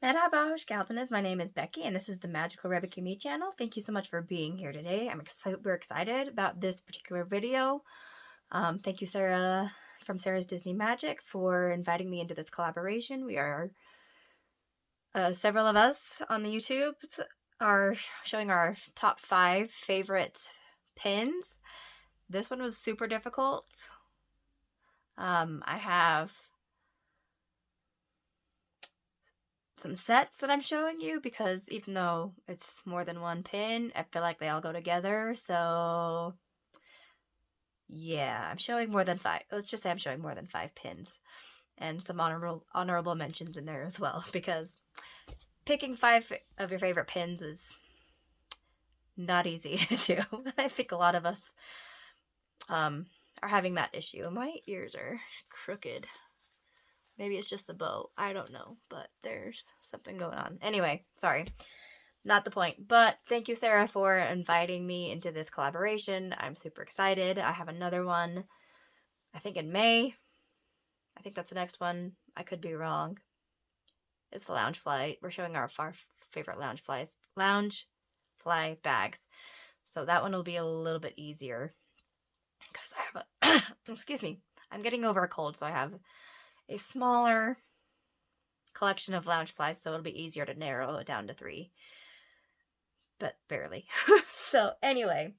Merhaba, hoş geldiniz. My name is Becky, and this is the Magical Rebecca Me channel. Thank you so much for being here today. I'm super excited about this particular video. Thank you, Sarah, from Sarah's Disney Magic, for inviting me into this collaboration. We are, several of us on the YouTube are showing our top 5 favorite pins. This one was super difficult. I have some sets that I'm showing you because even though it's more than one pin, I feel like they all go together. So yeah, I'm showing more than 5. Let's just say I'm showing more than 5 pins and some honorable mentions in there as well, because picking 5 of your favorite pins is not easy to do. I think a lot of us are having that issue. My ears are crooked. Maybe it's just the bow. I don't know, but there's something going on. Anyway, sorry. Not the point. But thank you, Sarah, for inviting me into this collaboration. I'm super excited. I have another one, I think in May. I think that's the next one. I could be wrong. It's the lounge fly. We're showing our favorite lounge fly bags. So that one will be a little bit easier because I have a excuse me. I'm getting over a cold, so I have a smaller collection of lounge flies, so it'll be easier to narrow it down to 3. But barely. So anyway,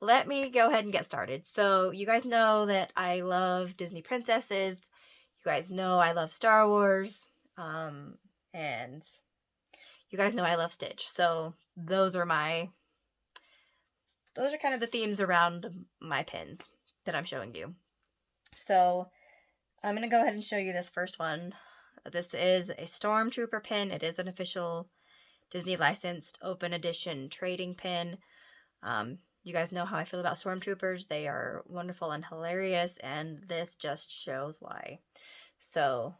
let me go ahead and get started. So you guys know that I love Disney princesses. You guys know I love Star Wars. And you guys know I love Stitch. So those are kind of the themes around my pins that I'm showing you. So I'm going to go ahead and show you this first one. This is a Stormtrooper pin. It is an official Disney licensed open edition trading pin. You guys know how I feel about Stormtroopers. They are wonderful and hilarious, and this just shows why. So,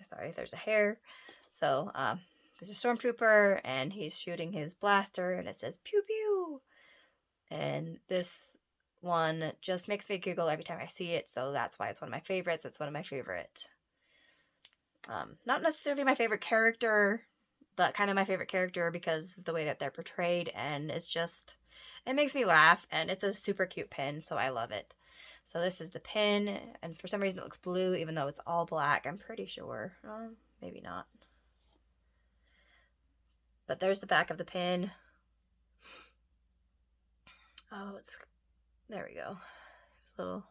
sorry, there's a hair. So, there's a Stormtrooper, and he's shooting his blaster, and it says pew pew. And this one just makes me giggle every time I see it, so that's why it's one of my favorites. It's one of my favorite, not necessarily my favorite character, but kind of my favorite character because of the way that they're portrayed, and it makes me laugh, and it's a super cute pin, so I love it. So this is the pin, and for some reason it looks blue, even though it's all black, I'm pretty sure. Maybe not. But there's the back of the pin. Oh, there we go. It's a little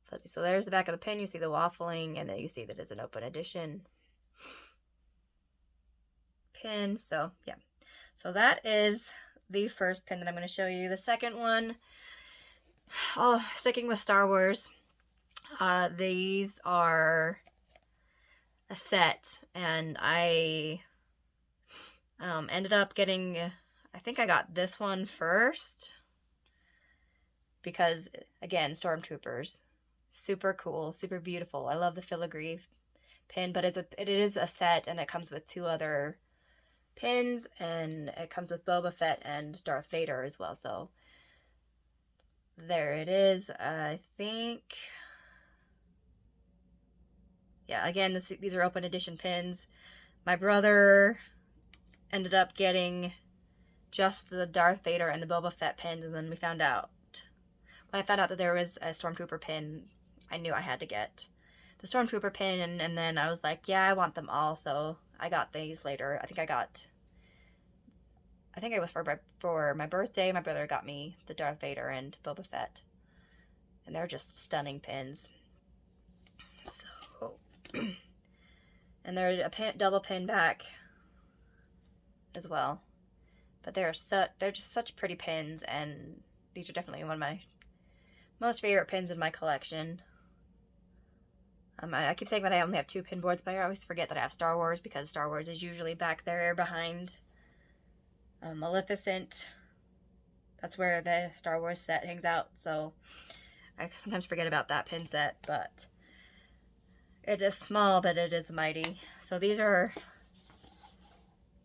fuzzy. So there's the back of the pin. You see the waffling, and then you see that it's an open edition pin. So yeah, so that is the first pin that I'm going to show you. The second one, sticking with Star Wars, these are a set, and I ended up getting, I think I got this one first because, again, Stormtroopers, super cool, super beautiful. I love the filigree pin, but it is a set, and it comes with 2 other pins, and it comes with Boba Fett and Darth Vader as well. So there it is. I think, yeah, again, these are open edition pins. My brother ended up getting just the Darth Vader and the Boba Fett pins, and then when I found out that there was a Stormtrooper pin, I knew I had to get the Stormtrooper pin, and then I was like, yeah, I want them all, so I got these later. I think it was for my birthday. My brother got me the Darth Vader and Boba Fett, and they're just stunning pins. So, and they're a double pin back as well. But they're just such pretty pins, and these are definitely one of my most favorite pins in my collection. I keep saying that I only have 2 pin boards, but I always forget that I have Star Wars because Star Wars is usually back there behind Maleficent. That's where the Star Wars set hangs out, so I sometimes forget about that pin set, but it is small, but it is mighty. So these are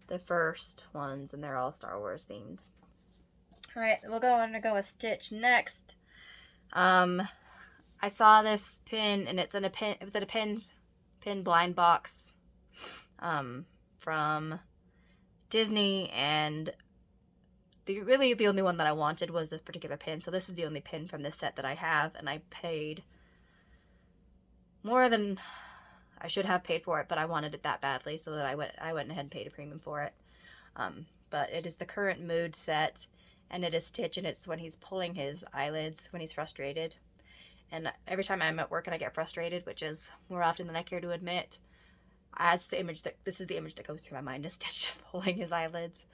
the first ones, and they're all Star Wars themed. Alright, I'm gonna go with Stitch next. I saw this pin, and it was in a pin blind box from Disney, and the only one that I wanted was this particular pin. So this is the only pin from this set that I have, and I paid more than I should have paid for it, but I wanted it that badly, so that I went ahead and paid a premium for it. But it is the Current Mood set, and it is Stitch, and it's when he's pulling his eyelids when he's frustrated. And every time I'm at work and I get frustrated, which is more often than I care to admit, this is the image that goes through my mind, is Stitch just pulling his eyelids.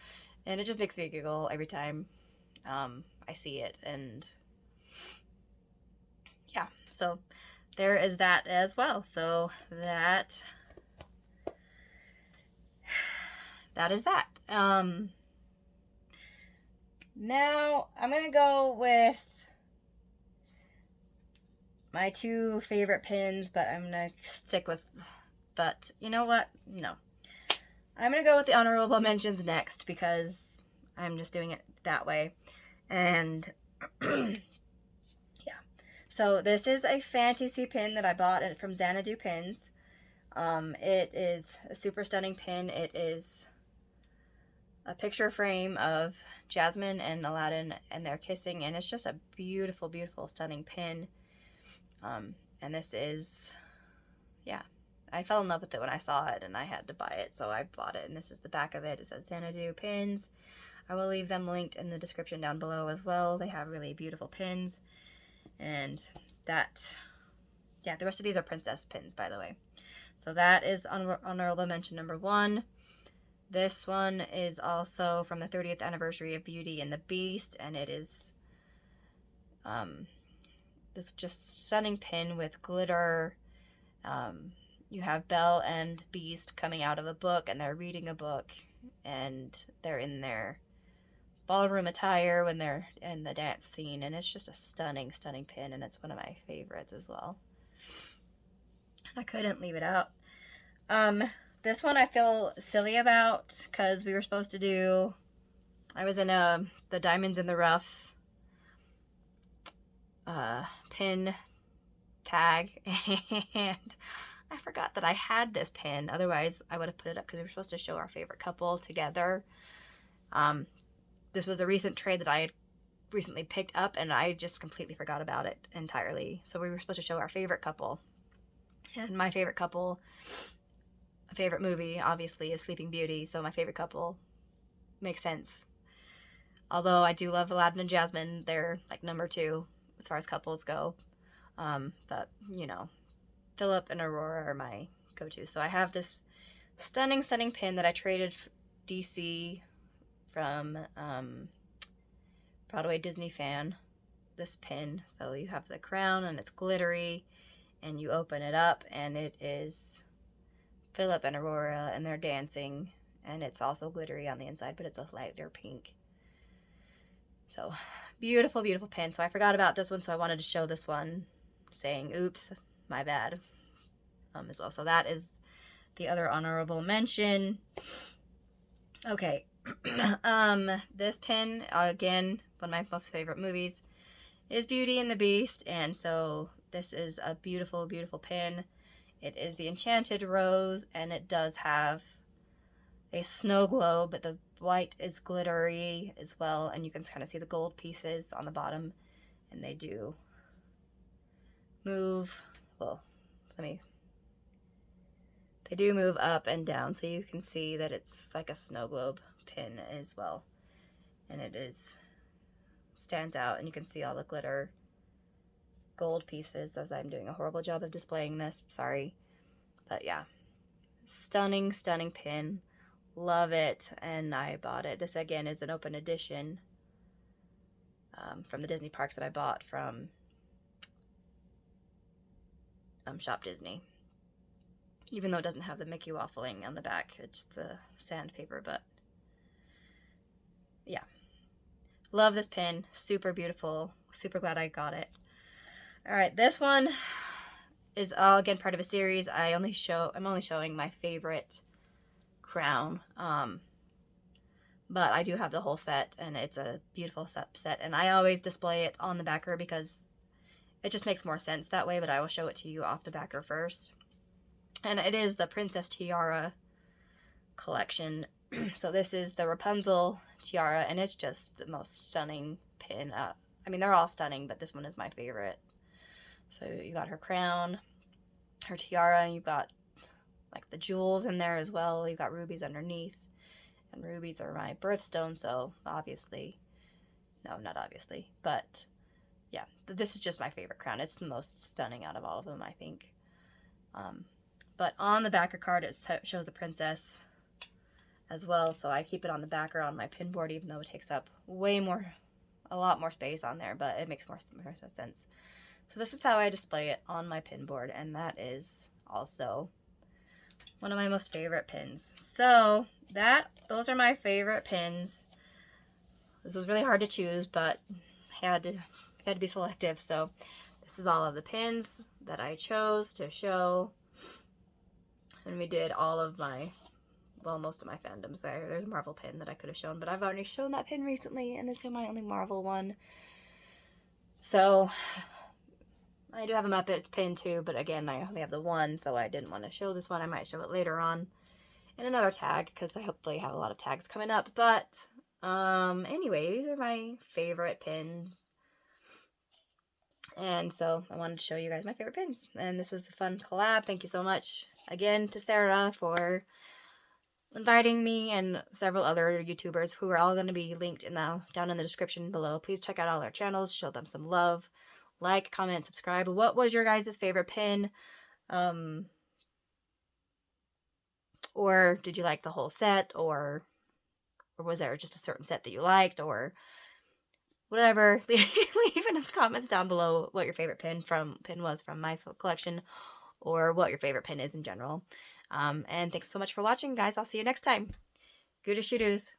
And it just makes me giggle every time I see it. And yeah, so there is that as well. So that is that. Now I'm going to go with my two favorite pins, but I'm going to stick with, but you know what? No. I'm going to go with the honorable mentions next, because I'm just doing it that way. And yeah. So this is a fantasy pin that I bought from Xanadu Pins. It is a super stunning pin. It is a picture frame of Jasmine and Aladdin, and they're kissing, and it's just a beautiful, beautiful, stunning pin. And this is, yeah, I fell in love with it when I saw it, and I had to buy it, so I bought it. And this is the back of it. It says Xanadu Pins. I will leave them linked in the description down below as well. They have really beautiful pins. And that, yeah, the rest of these are princess pins, by the way. So that is honorable mention number 1. This one is also from the 30th anniversary of Beauty and the Beast, and it is this just stunning pin with glitter. You have Belle and Beast coming out of a book, and they're reading a book, and they're in their ballroom attire when they're in the dance scene, and it's just a stunning, stunning pin, and it's one of my favorites as well. I couldn't leave it out. This one I feel silly about, because we were supposed to do, I was in the Diamonds in the Rough pin tag, and I forgot that I had this pin. Otherwise I would have put it up, because we were supposed to show our favorite couple together. This was a recent trade that I had recently picked up, and I just completely forgot about it entirely. So we were supposed to show our favorite couple, and my favorite couple, favorite movie obviously, is Sleeping Beauty, so my favorite couple makes sense. Although I do love Aladdin and Jasmine, they're like number 2 as far as couples go. But you know, Philip and Aurora are my go-to. So I have this stunning, stunning pin that I traded DC from Broadway Disney fan, this pin. So you have the crown, and it's glittery, and you open it up, and it is Philip and Aurora, and they're dancing, and it's also glittery on the inside, but it's a lighter pink. So beautiful, beautiful pin. So I forgot about this one, so I wanted to show this one, saying oops, my bad, as well. So that is the other honorable mention. Okay. This pin, again, one of my most favorite movies is Beauty and the Beast, and so this is a beautiful, beautiful pin. It is the Enchanted Rose, and it does have a snow globe, but the white is glittery as well, and you can kind of see the gold pieces on the bottom, and they do move, well, they do move up and down, so you can see that it's like a snow globe pin as well, and it stands out, and you can see all the glitter gold pieces, as I'm doing a horrible job of displaying this, sorry. But yeah, stunning, stunning pin. Love it, and I bought it. This again is an open edition from the Disney parks that I bought from Shop Disney. Even though it doesn't have the Mickey waffling on the back, it's the sandpaper, but yeah. Love this pin, super beautiful, super glad I got it. Alright, this one is all again part of a series. I'm only showing my favorite crown, but I do have the whole set, and it's a beautiful set, and I always display it on the backer because it just makes more sense that way, but I will show it to you off the backer first. And it is the Princess Tiara collection. So this is the Rapunzel tiara, and it's just the most stunning pin. I mean, they're all stunning, but this one is my favorite. So you got her crown, her tiara, and you've got like the jewels in there as well. You've got rubies underneath, and rubies are my birthstone, so obviously, no, not obviously, but yeah, this is just my favorite crown. It's the most stunning out of all of them, I think. But on the backer card, it shows the princess as well, so I keep it on the backer on my pin board, even though it takes up a lot more space on there, but it makes more sense. So this is how I display it on my pin board, and that is also one of my most favorite pins. So those are my favorite pins. This was really hard to choose, but had to be selective. So this is all of the pins that I chose to show. And we did all of my, well, most of my fandoms there. There's a Marvel pin that I could have shown, but I've already shown that pin recently, and it's my only Marvel one. So I do have a Muppet pin too, but again, I only have the one, so I didn't want to show this one. I might show it later on in another tag, because I hopefully have a lot of tags coming up. But anyway, these are my favorite pins. And so I wanted to show you guys my favorite pins. And this was a fun collab. Thank you so much again to Sara for inviting me, and several other YouTubers who are all going to be linked down in the description below. Please check out all their channels. Show them some love. Like, comment, subscribe. What was your guys' favorite pin? Or did you like the whole set? Or was there just a certain set that you liked? Or whatever. Leave in the comments down below what your favorite pin was from my collection, or what your favorite pin is in general. And thanks so much for watching, guys. I'll see you next time. Gute Shooters.